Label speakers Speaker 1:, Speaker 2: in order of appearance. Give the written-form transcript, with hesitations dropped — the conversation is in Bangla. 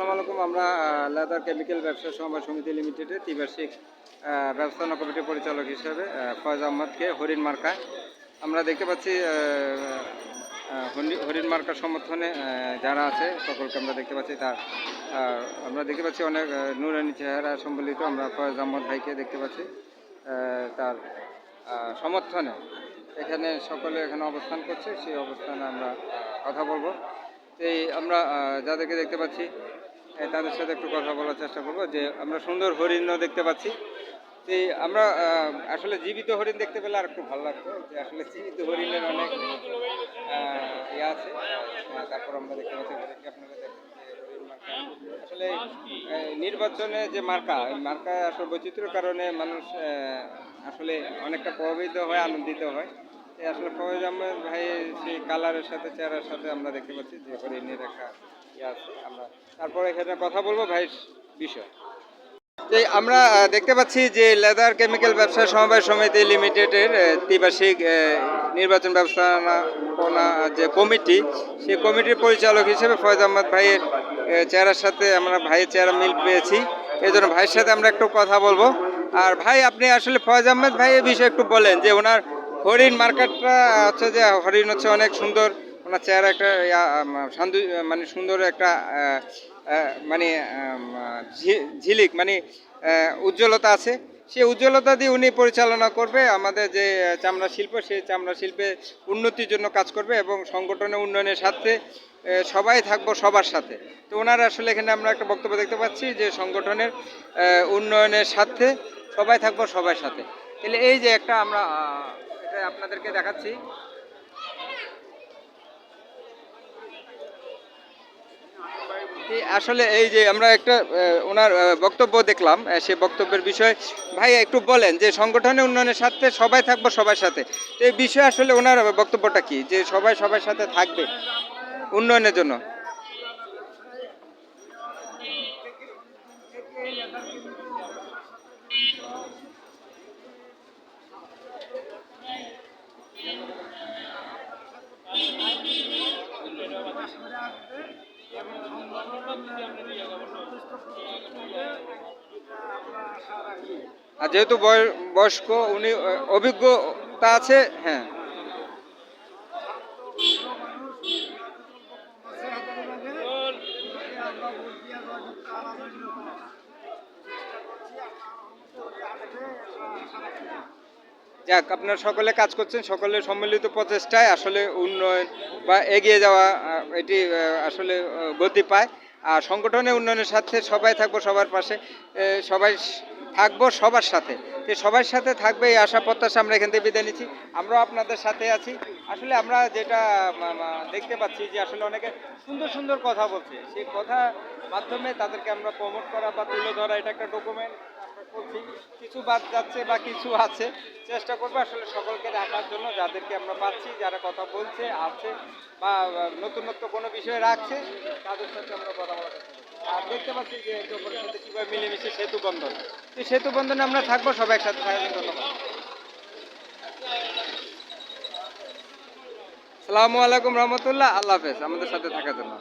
Speaker 1: আসসালামু আলাইকুম। আমরা লেদার কেমিক্যাল ব্যবসা সমবায় সমিতি লিমিটেডের ত্রিবার্ষিক ব্যবস্থাপনা কমিটির পরিচালক হিসেবে ফয়েজ আহমদকে হরিণ মার্কা আমরা দেখতে পাচ্ছি। হরিণ মার্কার সমর্থনে যারা আছে সকলকে আমরা দেখতে পাচ্ছি। আমরা দেখতে পাচ্ছি অনেক নুরানি চেহারা সম্বলিত আমরা ফয়েজ আহমদ ভাইকে দেখতে পাচ্ছি। তার সমর্থনে এখানে সকলে অবস্থান করছে, সেই অবস্থানে আমরা কথা বলবো। এই আমরা যাদেরকে দেখতে পাচ্ছি তাদের সাথে একটু কথা বলার চেষ্টা করবো। যে আমরা সুন্দর হরিণও দেখতে পাচ্ছি। তো আমরা আসলে জীবিত হরিণ দেখতে পেলে আর একটু ভালো লাগতো, যে আসলে জীবিত হরিণের অনেক ইয়ে আছে। তারপর আমরা দেখতে পাচ্ছি হরিণকে, আপনারা দেখেন যে হরিণ মার্কা আসলে নির্বাচনে যে মার্কা, এই মার্কা আসলে বৈচিত্র্যের কারণে মানুষ আসলে অনেকটা প্রভাবিত হয়, আনন্দিত হয়। আসলে ফয়েজ আহমেদ ভাই সেই কালারের সাথে চেহারার সাথে আমরা দেখতে পাচ্ছি যে হরিণের একটা ইয়ে আছে। আমরা তারপর এখানে কথা বলবো ভাইয়ের বিষয়। আমরা দেখতে পাচ্ছি যে লেদার কেমিক্যাল ব্যবসা সমবায় সমিতি লিমিটেডের ত্রিবার্ষিক নির্বাচন ব্যবস্থাপনা যে কমিটি, সেই কমিটির পরিচালক হিসেবে ফয়েজ আহমদ ভাইয়ের চেহারার সাথে আমরা ভাইয়ের চেহারা মিল পেয়েছি। এই জন্য ভাইয়ের সাথে আমরা একটু কথা বলবো। আর ভাই, আপনি আসলে ফয়েজ আহমদ ভাইয়ের বিষয়ে একটু বলেন যে ওনার হরিণ মার্কেটটা হচ্ছে, যে হরিণ হচ্ছে অনেক সুন্দর, ওনার চেহারা একটা মানে সুন্দর একটা মানে ঝিলিক মানে উজ্জ্বলতা আছে। সেই উজ্জ্বলতা দিয়ে উনি পরিচালনা করবে আমাদের যে চামড়া শিল্প, সেই চামড়া শিল্পে উন্নতির জন্য কাজ করবে এবং সংগঠনের উন্নয়নের সাথে সবাই থাকবো সবার সাথে। তো ওনার আসলে এখানে আমরা একটা বক্তব্য দেখতে পাচ্ছি যে সংগঠনের উন্নয়নের সাথে সবাই থাকবো সবার সাথে। তাহলে এই যে একটা আমরা এটা আপনাদেরকে দেখাচ্ছি। আসলে এই যে আমরা একটা ওনার বক্তব্য দেখলাম, সেই বক্তব্যের বিষয়ে ভাই একটু বলেন যে সংগঠনের উন্নয়নের সাথে সবাই থাকবো সবার সাথে। তো এই বিষয়ে আসলে ওনার বক্তব্যটা কি, যে সবাই সবার সাথে থাকবে উন্নয়নের জন্য? আর যেহেতু বয়স্ক, উনি অভিজ্ঞতা আছে। হ্যাঁ, যাক, আপনারা সকলে কাজ করছেন, সকলের সম্মিলিত প্রচেষ্টায় আসলে উন্নয়ন বা এগিয়ে যাওয়া এটি আসলে গতি পায়। আর সংগঠনের উন্নয়নের সাথে সবাই থাকবো সবার পাশে, সবাই থাকবো সবার সাথে। তো সবার সাথে থাকবে এই আশা প্রত্যাশা আমরা এখান থেকে বিদায় নিচ্ছি। আমরাও আপনাদের সাথে আছি। আসলে আমরা যেটা দেখতে পাচ্ছি যে আসলে অনেকে সুন্দর সুন্দর কথা বলছে, সেই কথা মাধ্যমে তাদেরকে আমরা প্রমোট করা বা তুলে ধরা, এটা একটা ডকুমেন্ট আমরা করছি। কিছু বাদ যাচ্ছে বা কিছু আছে, চেষ্টা করবো আসলে সকলকে রাখার জন্য, যাদেরকে আমরা পাচ্ছি, যারা কথা বলছে আছে বা নতুনত্ব কোনো বিষয়ে রাখছে, তাদের সাথে আমরা কথা বলার চেষ্টা করবো। আর দেখতে পাচ্ছি যে সকলের সাথে কীভাবে মিলেমিশে সেতু বন্ধন, এই সেতু বন্ধনে আমরা থাকবো সবাই একসাথে থাকার জন্য। ধন্যবাদ। আসসালামু আলাইকুম রহমতুল্লাহ, আল্লাহ হাফেজ, আমাদের সাথে থাকার জন্য।